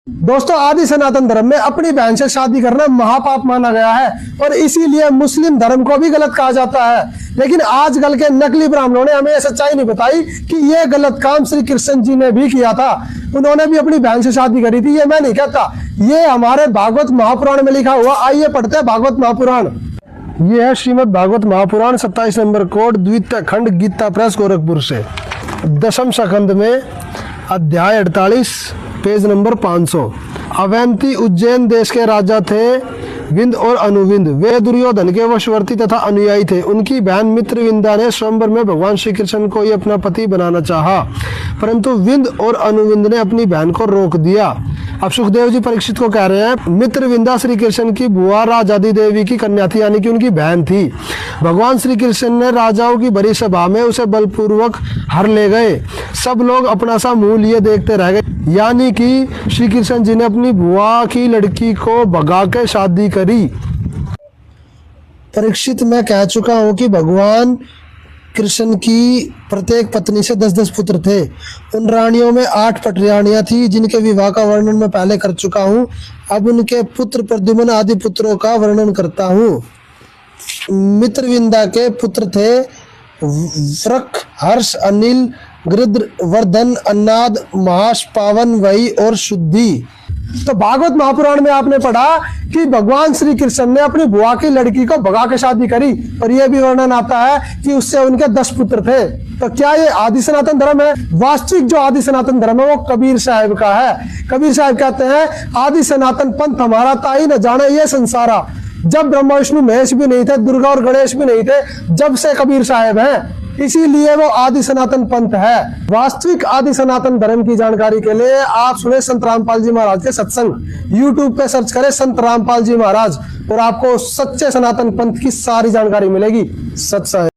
दोस्तों, आदि सनातन धर्म में अपनी बहन से शादी करना महापाप माना गया है और इसीलिए मुस्लिम धर्म को भी गलत कहा जाता है। लेकिन आजकल के नकली ब्राह्मणों ने हमें यह सच्चाई नहीं बताई कि यह गलत काम श्री कृष्ण जी ने भी किया था। उन्होंने भी अपनी बहन से शादी करी थी, ये मैं नहीं कहता, ये हमारे भागवत महापुराण में लिखा हुआ। आइए पढ़ते हैं भागवत महापुराण। यह है श्रीमद् भागवत महापुराण 27 नंबर कोड, द्वितीय खंड, गीता प्रेस, गोरखपुर से। दशम स्कंद में अध्याय 48, पेज नंबर 500। अवंती उज्जैन देश के राजा थे विंद और अनुविंद। वे दुर्योधन के वशवर्ती तथा अनुयायी थे। उनकी बहन मित्रविंदा ने स्वयंवर में भगवान श्री कृष्ण को ही अपना पति बनाना चाहा, परंतु विंद और अनुविंद ने अपनी बहन को रोक दिया। अब सुखदेव जी परीक्षित को कह रहे हैं, मित्रविंदा श्री कृष्ण की बुआ राजादी देवी की कन्या थी, यानी कि उनकी बहन थी। भगवान श्री कृष्ण ने राजाओं की बड़ी सभा में उसे बलपूर्वक हर ले गए। सब लोग अपना सा मुंह लिए देखते रह गए, यानी कि श्री कृष्ण जी ने अपनी बुआ की लड़की को भगा के शादी करी। परीक्षित, मैं कह चुका हूं कि भगवान कृष्ण की प्रत्येक पत्नी से 10-10 पुत्र थे। उन रानियों में 8 पटरानियां थी जिनके विवाह का वर्णन मैं पहले कर चुका हूं। अब उनके पुत्र प्रद्युम्न आदि पुत्रों का वर्णन करता हूं। मित्रविंदा के पुत्र थे वृक, हर्ष, अनिल, गृध्र, वर्धन, अन्नाद, महाश, पावन, वही और शुद्धि। तो भागवत महापुराण में आपने पढ़ा कि भगवान श्री कृष्ण ने अपनी बुआ की लड़की को भगा के शादी करी और यह भी वर्णन आता है कि उससे उनके 10 पुत्र थे। तो क्या ये आदि सनातन धर्म है? वास्तविक जो आदि सनातन धर्म है वो कबीर साहब का है। कबीर साहब कहते हैं, आदि सनातन पंथ हमारा ताई न जाने ये संसारा। जब ब्रह्मा विष्णु महेश भी नहीं थे, दुर्गा और गणेश भी नहीं थे, जब से कबीर साहब हैं, इसीलिए वो आदि सनातन पंथ है। वास्तविक आदि सनातन धर्म की जानकारी के लिए आप सुने संत रामपाल जी महाराज के सत्संग। यूट्यूब पे सर्च करें संत रामपाल जी महाराज और आपको सच्चे सनातन पंथ की सारी जानकारी मिलेगी। सत्संग।